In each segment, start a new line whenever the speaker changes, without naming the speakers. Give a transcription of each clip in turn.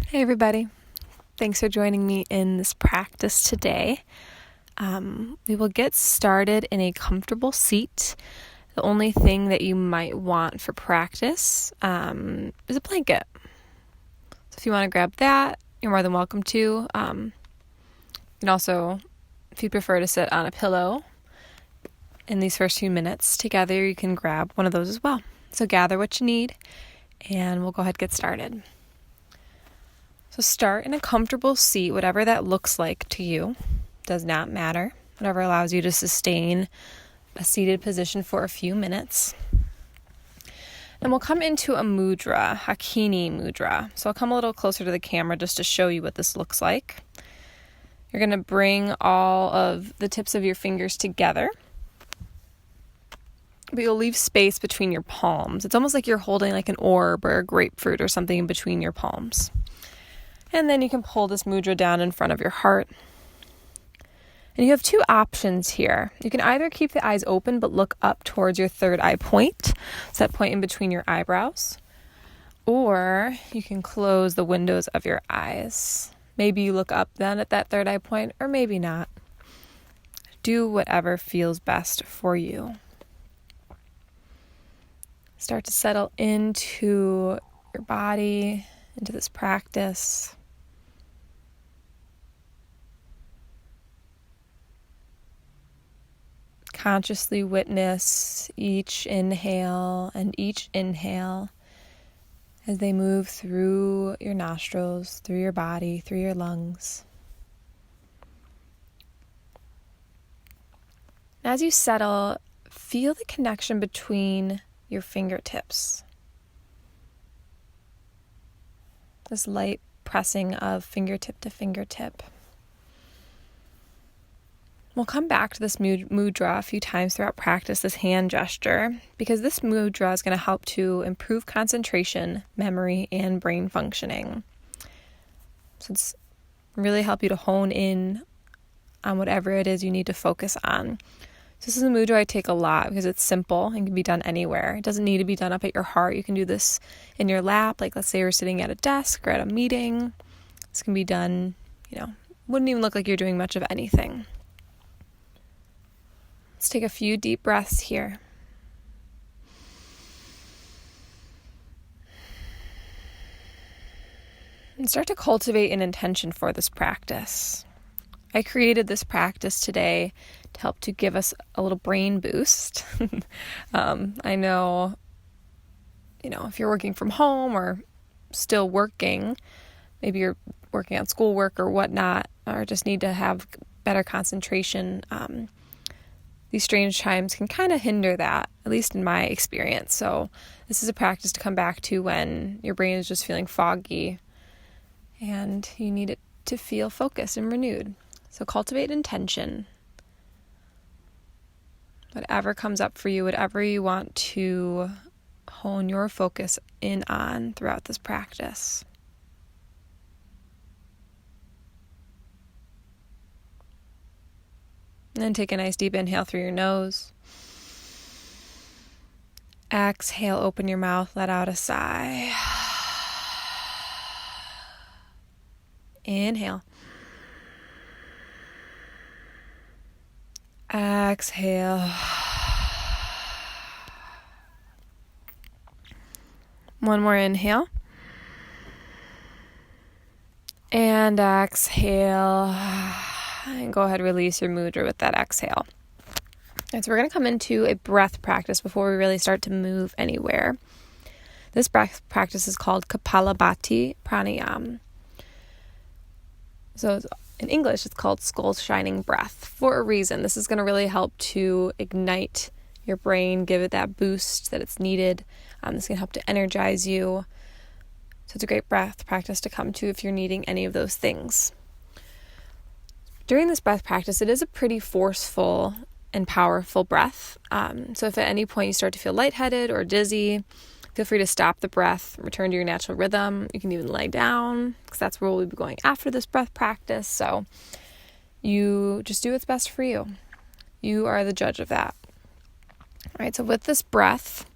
Hey everybody, thanks for joining me in this practice today. We will get started in a comfortable seat. The only thing that you might want for practice is a blanket. So if you want to grab that, you're more than welcome to. You can also, if you prefer to sit on a pillow in these first few minutes together, you can grab one of those as well. So gather what you need and we'll go ahead and get started. So start in a comfortable seat, whatever that looks like to you. Does not matter. Whatever allows you to sustain a seated position for a few minutes. And we'll come into a mudra, Hakini mudra. So I'll come a little closer to the camera just to show you what this looks like. You're going to bring all of the tips of your fingers together. But you'll leave space between your palms. It's almost like you're holding like an orb or a grapefruit or something in between your palms. And then you can pull this mudra down in front of your heart. And you have two options here. You can either keep the eyes open but look up towards your third eye point, so that point in between your eyebrows. Or you can close the windows of your eyes. Maybe you look up then at that third eye point, or maybe not. Do whatever feels best for you. Start to settle into your body, into this practice. Consciously witness each inhale and each inhale as they move through your nostrils, through your body, through your lungs. As you settle, feel the connection between your fingertips. This light pressing of fingertip to fingertip. We'll come back to this mudra a few times throughout practice, this hand gesture, because this mudra is going to help to improve concentration, memory, and brain functioning. So it's really help you to hone in on whatever it is you need to focus on. So this is a mudra I take a lot because it's simple and can be done anywhere. It doesn't need to be done up at your heart. You can do this in your lap, like let's say you're sitting at a desk or at a meeting. This can be done, wouldn't even look like you're doing much of anything. Let's take a few deep breaths here. And start to cultivate an intention for this practice. I created this practice today to help to give us a little brain boost. I know, if you're working from home or still working, maybe you're working on schoolwork or whatnot, or just need to have better concentration. These strange times can kind of hinder that, at least in my experience. So this is a practice to come back to when your brain is just feeling foggy and you need it to feel focused and renewed. So cultivate intention. Whatever comes up for you, whatever you want to hone your focus in on throughout this practice. And then take a nice deep inhale through your nose. Exhale, open your mouth, let out a sigh. Inhale. Exhale. One more inhale. And exhale. And go ahead, release your mudra with that exhale. And so we're going to come into a breath practice before we really start to move anywhere. This breath practice is called Kapalabhati Pranayam. So in English, it's called skull shining breath for a reason. This is going to really help to ignite your brain, give it that boost that it's needed. This can help to energize you. So it's a great breath practice to come to if you're needing any of those things. During this breath practice, it is a pretty forceful and powerful breath. So if at any point you start to feel lightheaded or dizzy, feel free to stop the breath, return to your natural rhythm. You can even lay down because that's where we'll be going after this breath practice. So you just do what's best for you. You are the judge of that. All right, so with this breath,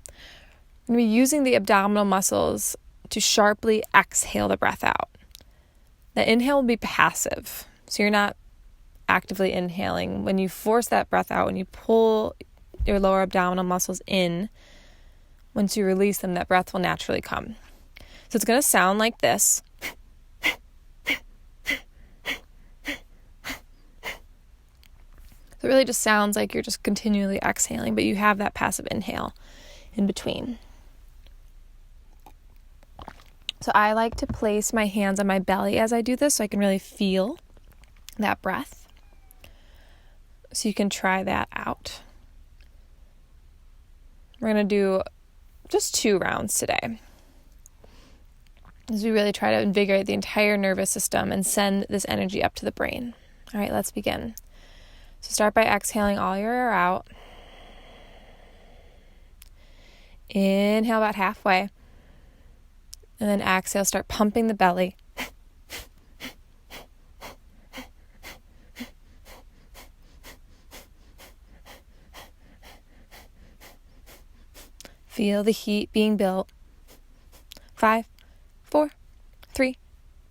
I'm going to be using the abdominal muscles to sharply exhale the breath out. The inhale will be passive, so you're not actively inhaling. When you force that breath out, when you pull your lower abdominal muscles in, once you release them, that breath will naturally come. So it's going to sound like this. So it really just sounds like you're just continually exhaling, but you have that passive inhale in between. So I like to place my hands on my belly as I do this so I can really feel that breath. So you can try that out. We're going to do just 2 rounds today, as we really try to invigorate the entire nervous system and send this energy up to the brain. All right, let's begin. So start by exhaling all your air out. Inhale about halfway. And then exhale, start pumping the belly. Feel the heat being built. 5, 4, 3,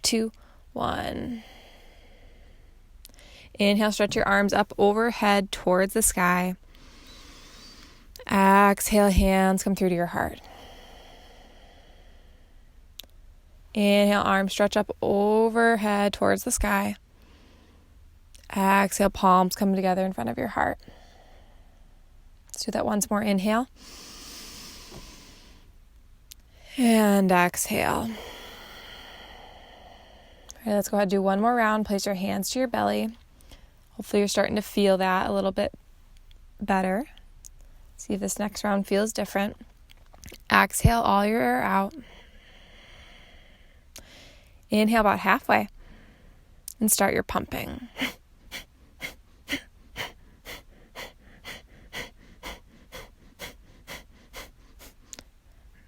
2, 1. Inhale, stretch your arms up overhead towards the sky. Exhale, hands come through to your heart. Inhale, arms stretch up overhead towards the sky. Exhale, palms come together in front of your heart. Let's do that once more. Inhale. And exhale. All right, let's go ahead and do one more round. Place your hands to your belly. Hopefully you're starting to feel that a little bit better. See if this next round feels different. Exhale all your air out. Inhale about halfway and start your pumping.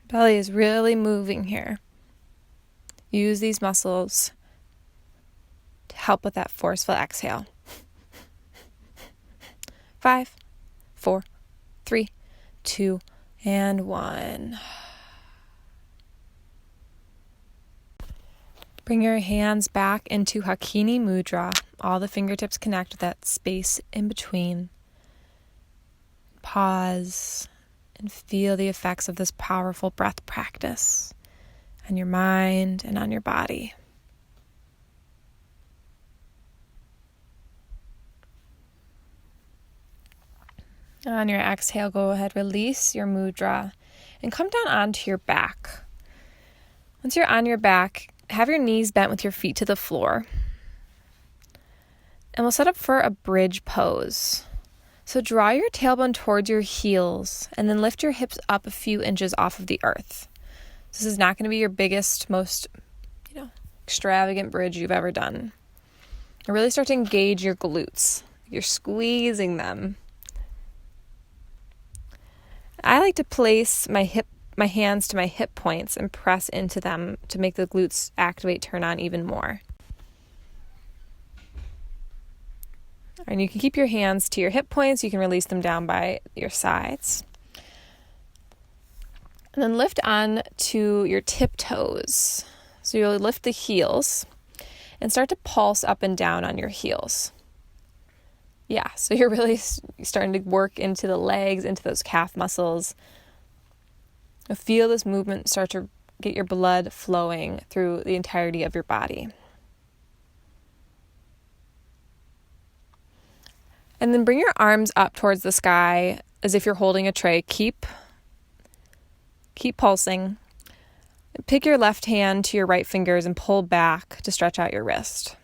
Belly is really moving here. Use these muscles to help with that forceful exhale. 5, 4, 3, 2, and 1. Bring your hands back into Hakini Mudra. All the fingertips connect with that space in between. Pause and feel the effects of this powerful breath practice on your mind and on your body. On your exhale, go ahead, release your mudra and come down onto your back. Once you're on your back, have your knees bent with your feet to the floor. And we'll set up for a bridge pose. So draw your tailbone towards your heels and then lift your hips up a few inches off of the earth. This is not going to be your biggest, most, extravagant bridge you've ever done. And really start to engage your glutes. You're squeezing them. I like to place my hands to my hip points and press into them to make the glutes activate, turn on even more. And you can keep your hands to your hip points. You can release them down by your sides. And then lift on to your tiptoes. So you'll lift the heels and start to pulse up and down on your heels. Yeah, so you're really starting to work into the legs, into those calf muscles. You'll feel this movement start to get your blood flowing through the entirety of your body. And then bring your arms up towards the sky as if you're holding a tray. Keep pulsing. Pick your left hand to your right fingers and pull back to stretch out your wrist.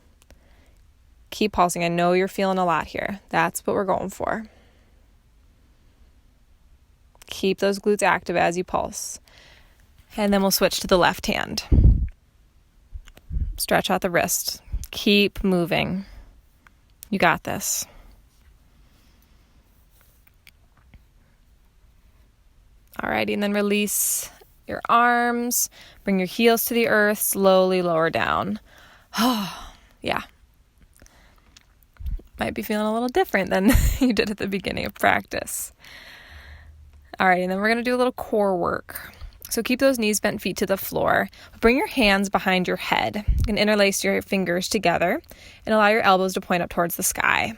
Keep pulsing. I know you're feeling a lot here. That's what we're going for. Keep those glutes active as you pulse. And then we'll switch to the left hand. Stretch out the wrist. Keep moving. You got this. Alrighty, and then release your arms. Bring your heels to the earth. Slowly lower down. Oh, yeah. Might be feeling a little different than you did at the beginning of practice. All right, and then we're going to do a little core work. So keep those knees bent, feet to the floor. Bring your hands behind your head. You can interlace your fingers together and allow your elbows to point up towards the sky.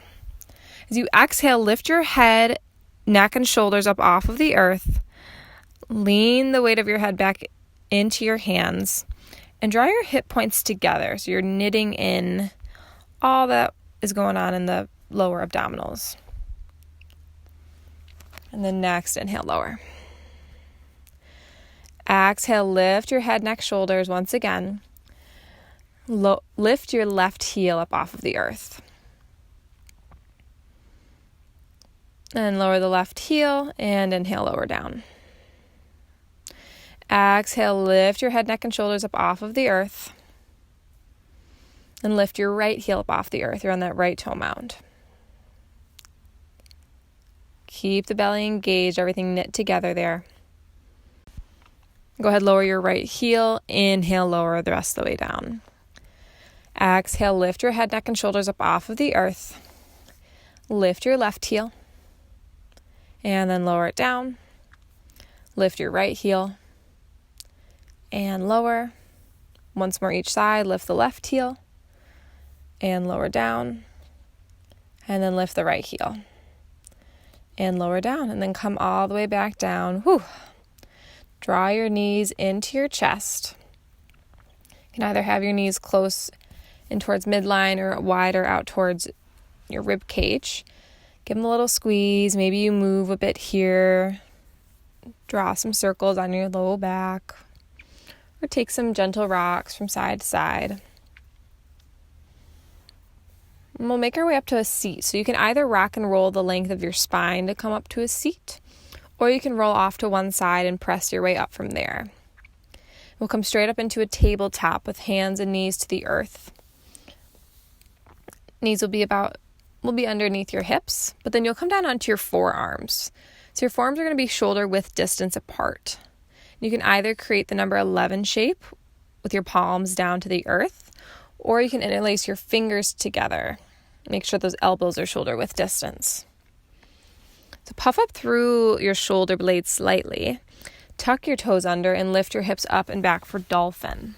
As you exhale, lift your head, neck, and shoulders up off of the earth. Lean the weight of your head back into your hands and draw your hip points together. So you're knitting in all that is going on in the lower abdominals. And then next, inhale, lower. Exhale, lift your head, neck, shoulders once again. Lift your left heel up off of the earth. And lower the left heel and inhale, lower down. Exhale, lift your head, neck, and shoulders up off of the earth. And lift your right heel up off the earth. You're on that right toe mound. Keep the belly engaged, everything knit together there. Go ahead, lower your right heel. Inhale, lower the rest of the way down. Exhale, lift your head, neck, and shoulders up off of the earth. Lift your left heel. And then lower it down. Lift your right heel. And lower. Once more each side, lift the left heel. And lower down. And then lift the right heel. And lower down. And then come all the way back down. Whew. Draw your knees into your chest. You can either have your knees close in towards midline or wider out towards your rib cage. Give them a little squeeze. Maybe you move a bit here. Draw some circles on your low back. Or take some gentle rocks from side to side. And we'll make our way up to a seat. So you can either rock and roll the length of your spine to come up to a seat, or you can roll off to one side and press your way up from there. We'll come straight up into a tabletop with hands and knees to the earth. Knees will be underneath your hips, but then you'll come down onto your forearms. So your forearms are going to be shoulder width distance apart. You can either create the number 11 shape with your palms down to the earth, or you can interlace your fingers together. Make sure those elbows are shoulder width distance. So puff up through your shoulder blades slightly, tuck your toes under, and lift your hips up and back for dolphin.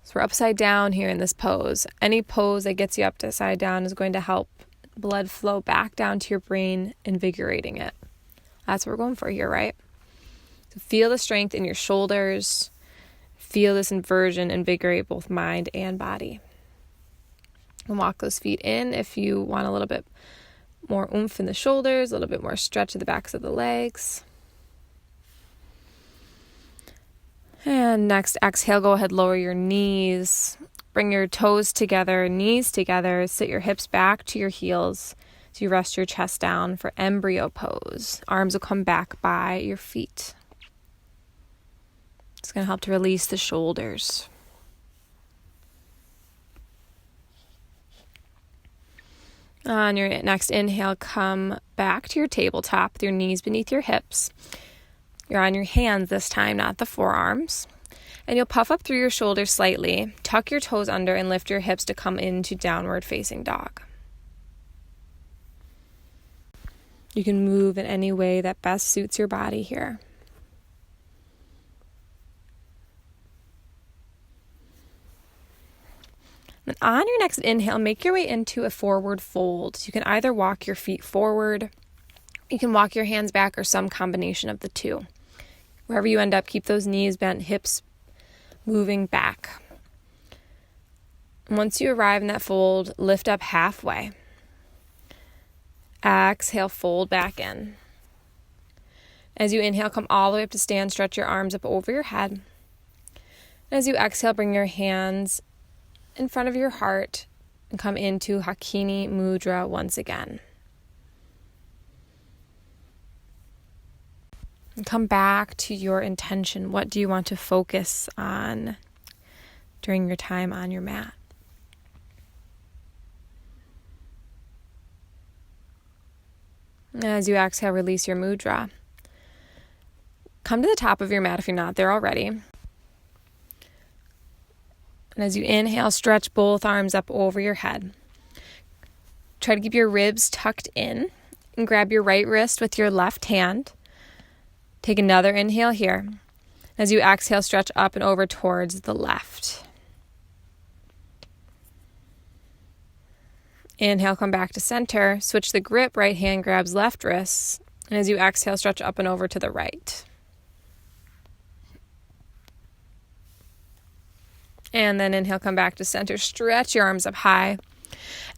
So we're upside down here in this pose. Any pose that gets you upside down is going to help blood flow back down to your brain, invigorating it. That's what we're going for here, right? So feel the strength in your shoulders. Feel this inversion invigorate both mind and body. And walk those feet in if you want a little bit more oomph in the shoulders, a little bit more stretch at the backs of the legs. And next, exhale, go ahead, lower your knees. Bring your toes together, knees together. Sit your hips back to your heels as you rest your chest down for embryo pose. Arms will come back by your feet. It's going to help to release the shoulders. On your next inhale, come back to your tabletop with your knees beneath your hips. You're on your hands this time, not the forearms. And you'll puff up through your shoulders slightly, tuck your toes under, and lift your hips to come into downward facing dog. You can move in any way that best suits your body here. And on your next inhale, make your way into a forward fold. You can either walk your feet forward, you can walk your hands back, or some combination of the two. Wherever you end up, keep those knees bent, hips moving back. And once you arrive in that fold, lift up halfway. Exhale, fold back in. As you inhale, come all the way up to stand, stretch your arms up over your head. And as you exhale, bring your hands in front of your heart and come into Hakini Mudra once again. And come back to your intention. What do you want to focus on during your time on your mat? And as you exhale, release your mudra. Come to the top of your mat if you're not there already. And as you inhale, stretch both arms up over your head. Try to keep your ribs tucked in and grab your right wrist with your left hand. Take another inhale here. As you exhale, stretch up and over towards the left. Inhale, come back to center. Switch the grip, right hand grabs left wrist. And as you exhale, stretch up and over to the right. And then inhale, come back to center. Stretch your arms up high.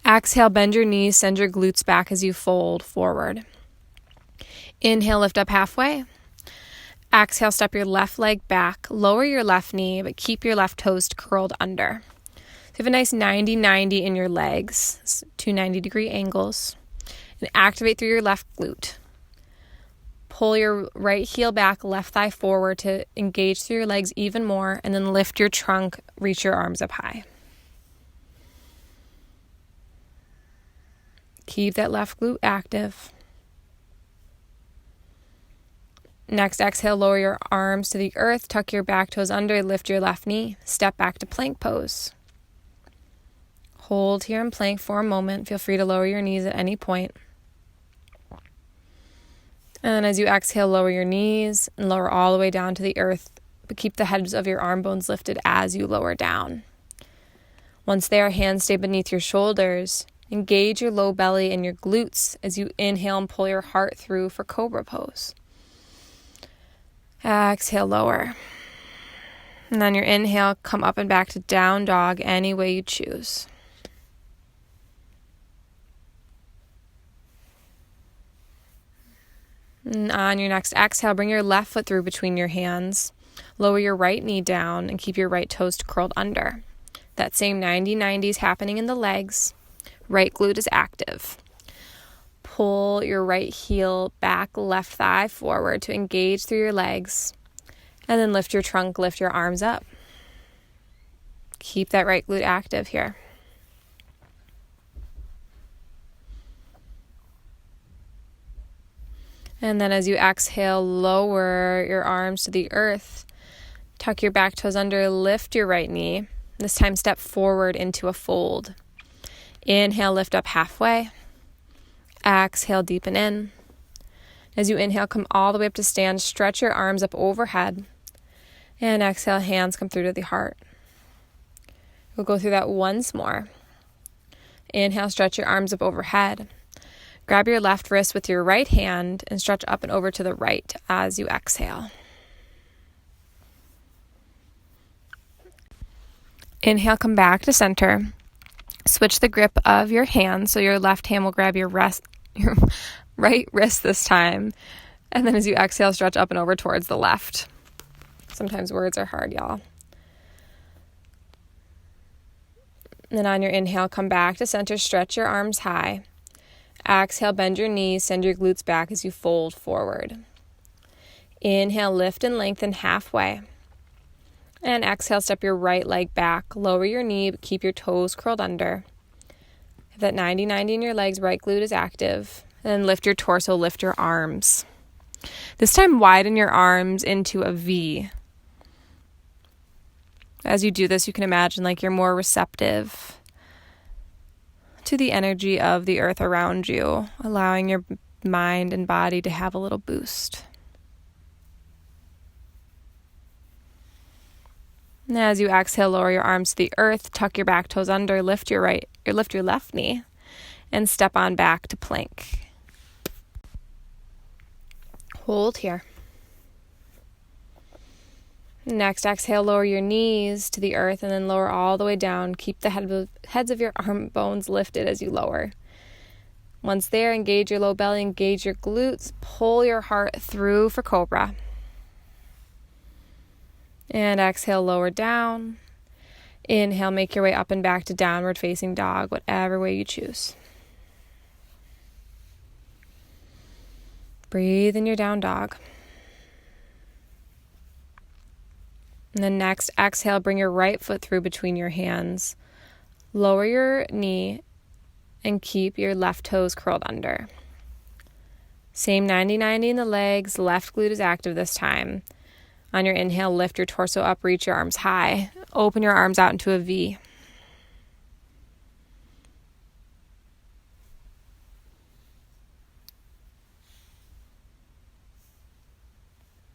Exhale, bend your knees, send your glutes back as you fold forward. Inhale, lift up halfway. Exhale, step your left leg back. Lower your left knee, but keep your left toes curled under. So you have a nice 90-90 in your legs, 2 90-degree angles. And activate through your left glute. Pull your right heel back, left thigh forward to engage through your legs even more, and then lift your trunk, reach your arms up high. Keep that left glute active. Next, exhale, lower your arms to the earth, tuck your back toes under, lift your left knee, step back to plank pose. Hold here in plank for a moment. Feel free to lower your knees at any point. And as you exhale, lower your knees and lower all the way down to the earth, but keep the heads of your arm bones lifted as you lower down. Once there, hands stay beneath your shoulders. Engage your low belly and your glutes as you inhale and pull your heart through for cobra pose. Exhale, lower. And on your inhale, come up and back to down dog any way you choose. And on your next exhale, bring your left foot through between your hands. Lower your right knee down and keep your right toes curled under. That same 90-90 is happening in the legs. Right glute is active. Pull your right heel back, left thigh forward to engage through your legs. And then lift your trunk, lift your arms up. Keep that right glute active here. And then as you exhale, lower your arms to the earth. Tuck your back toes under, lift your right knee. This time step forward into a fold. Inhale, lift up halfway. Exhale, deepen in. As you inhale, come all the way up to stand. Stretch your arms up overhead. And exhale, hands come through to the heart. We'll go through that once more. Inhale, stretch your arms up overhead. Grab your left wrist with your right hand and stretch up and over to the right as you exhale. Inhale, come back to center. Switch the grip of your hand so your left hand will grab your right wrist this time. And then as you exhale, stretch up and over towards the left. Sometimes words are hard, y'all. And then on your inhale, come back to center, stretch your arms high. Exhale, bend your knees, send your glutes back as you fold forward. Inhale, lift and lengthen halfway. And exhale, step your right leg back. Lower your knee, but keep your toes curled under. Have that 90-90 in your legs, right glute is active. And then lift your torso, lift your arms. This time, widen your arms into a V. As you do this, you can imagine like you're more receptive to the energy of the earth around you, allowing your mind and body to have a little boost. And as you exhale, lower your arms to the earth, tuck your back toes under, lift your left knee, and step on back to plank. Hold here. Next, exhale, lower your knees to the earth and then lower all the way down. Keep the heads of your arm bones lifted as you lower. Once there, engage your low belly, engage your glutes, pull your heart through for cobra. And exhale, lower down. Inhale, make your way up and back to downward facing dog, whatever way you choose. Breathe in your down dog. And then next, exhale, bring your right foot through between your hands. Lower your knee and keep your left toes curled under. Same 90-90 in the legs, left glute is active this time. On your inhale, lift your torso up, reach your arms high. Open your arms out into a V.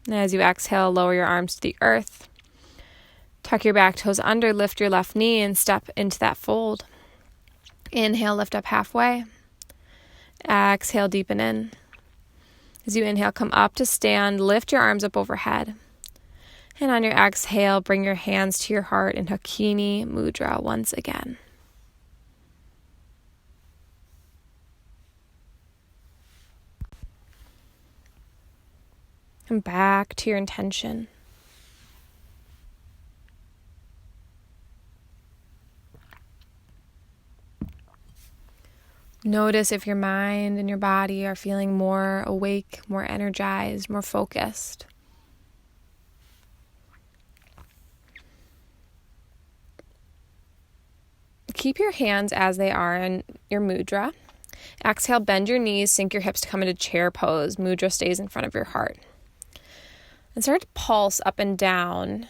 And as you exhale, lower your arms to the earth. Tuck your back toes under, lift your left knee, and step into that fold. Inhale, lift up halfway. Exhale, deepen in. As you inhale, come up to stand, lift your arms up overhead. And on your exhale, bring your hands to your heart in Hakini Mudra once again. And back to your intention. Notice if your mind and your body are feeling more awake, more energized, more focused. Keep your hands as they are in your mudra. Exhale, bend your knees, sink your hips to come into chair pose. Mudra stays in front of your heart. And start to pulse up and down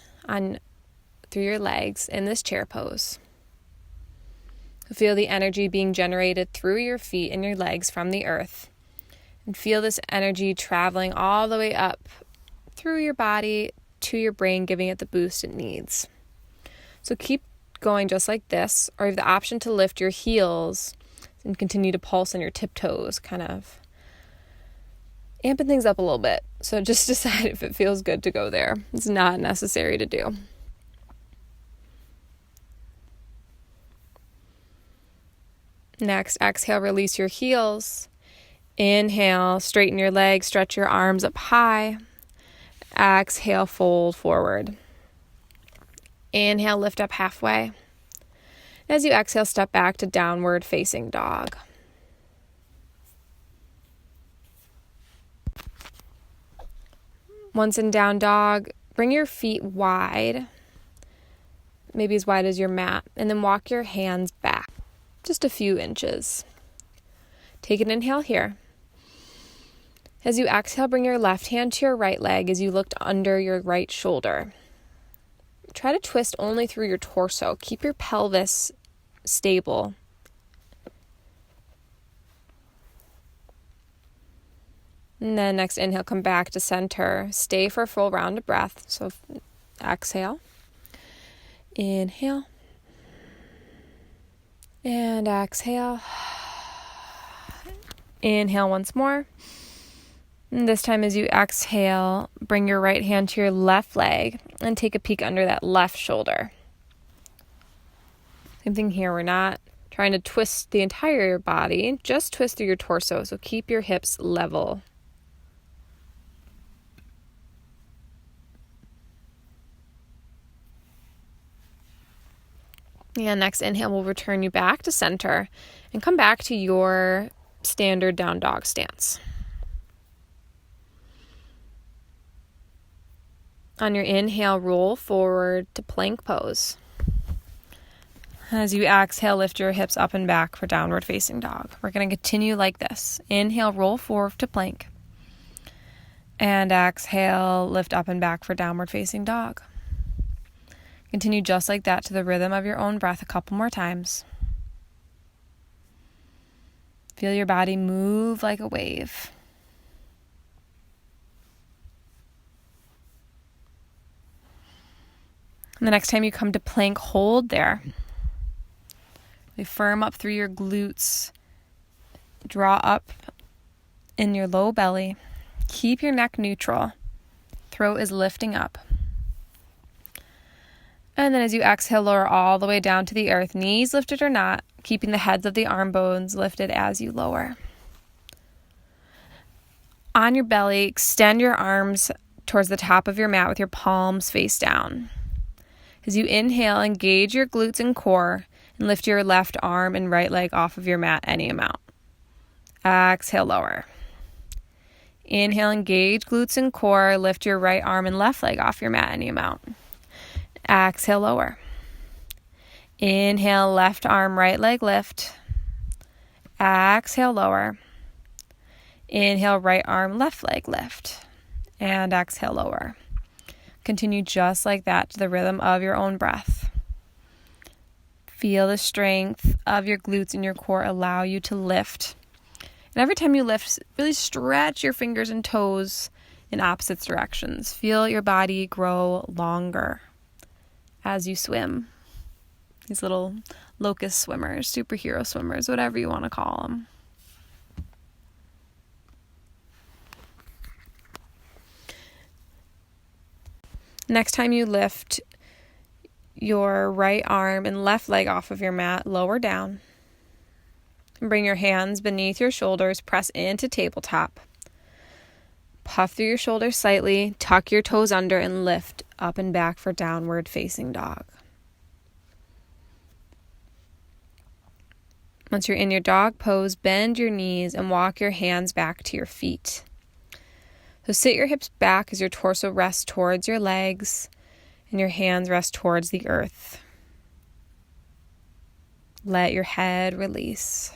through your legs in this chair pose. Feel the energy being generated through your feet and your legs from the earth. And feel this energy traveling all the way up through your body to your brain, giving it the boost it needs. So keep going just like this, or you have the option to lift your heels and continue to pulse on your tiptoes, kind of amping things up a little bit. So just decide if it feels good to go there. It's not necessary to do. Next, exhale, release your heels. Inhale, straighten your legs, stretch your arms up high. Exhale, fold forward. Inhale, lift up halfway. As you exhale, step back to downward facing dog. Once in down dog, bring your feet wide, maybe as wide as your mat, and then walk your hands back just a few inches. Take an inhale here. As you exhale, bring your left hand to your right leg as you look under your right shoulder. Try to twist only through your torso. Keep your pelvis stable. And then next inhale, come back to center. Stay for a full round of breath. So exhale. Inhale. And exhale. Inhale once more. And this time as you exhale, bring your right hand to your left leg and take a peek under that left shoulder. Same thing here. We're not trying to twist the entire body, just twist through your torso. So keep your hips level. And next inhale will return you back to center and come back to your standard down dog stance. On your inhale, roll forward to plank pose. As you exhale, lift your hips up and back for downward facing dog. We're going to continue like this. Inhale, roll forward to plank. And exhale, lift up and back for downward facing dog. Continue just like that to the rhythm of your own breath a couple more times. Feel your body move like a wave. And the next time you come to plank, hold there. Really firm up through your glutes. Draw up in your low belly. Keep your neck neutral. Throat is lifting up. And then as you exhale, lower all the way down to the earth, knees lifted or not, keeping the heads of the arm bones lifted as you lower. On your belly, extend your arms towards the top of your mat with your palms face down. As you inhale, engage your glutes and core and lift your left arm and right leg off of your mat any amount. Exhale, lower. Inhale, engage glutes and core, lift your right arm and left leg off your mat any amount. Exhale, lower. Inhale, left arm, right leg lift. Exhale, lower. Inhale, right arm, left leg lift. And exhale, lower. Continue just like that to the rhythm of your own breath. Feel the strength of your glutes and your core allow you to lift. And every time you lift, really stretch your fingers and toes in opposite directions. Feel your body grow longer as you swim. These little locust swimmers, superhero swimmers, whatever you want to call them. Next time you lift your right arm and left leg off of your mat, lower down. And bring your hands beneath your shoulders, press into tabletop. Puff through your shoulders slightly, tuck your toes under, and lift up and back for downward facing dog. Once you're in your dog pose, bend your knees and walk your hands back to your feet. So sit your hips back as your torso rests towards your legs and your hands rest towards the earth. Let your head release.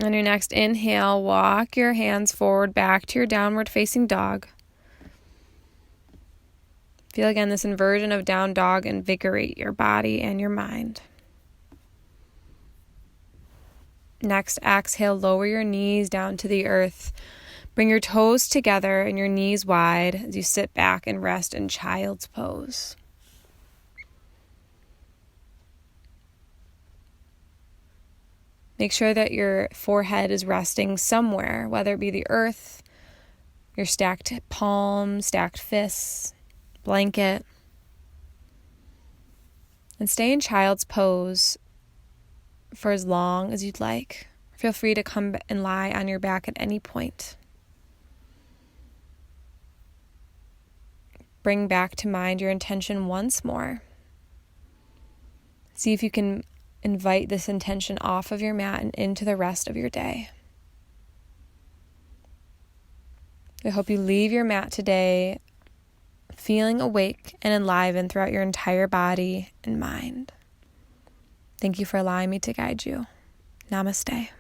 On your next inhale, walk your hands forward back to your downward facing dog. Feel again this inversion of down dog invigorate your body and your mind. Next, exhale, lower your knees down to the earth. Bring your toes together and your knees wide as you sit back and rest in child's pose. Make sure that your forehead is resting somewhere, whether it be the earth, your stacked palms, stacked fists, blanket. And stay in child's pose for as long as you'd like. Feel free to come and lie on your back at any point. Bring back to mind your intention once more. See if you can invite this intention off of your mat and into the rest of your day. I hope you leave your mat today feeling awake and enlivened throughout your entire body and mind. Thank you for allowing me to guide you. Namaste.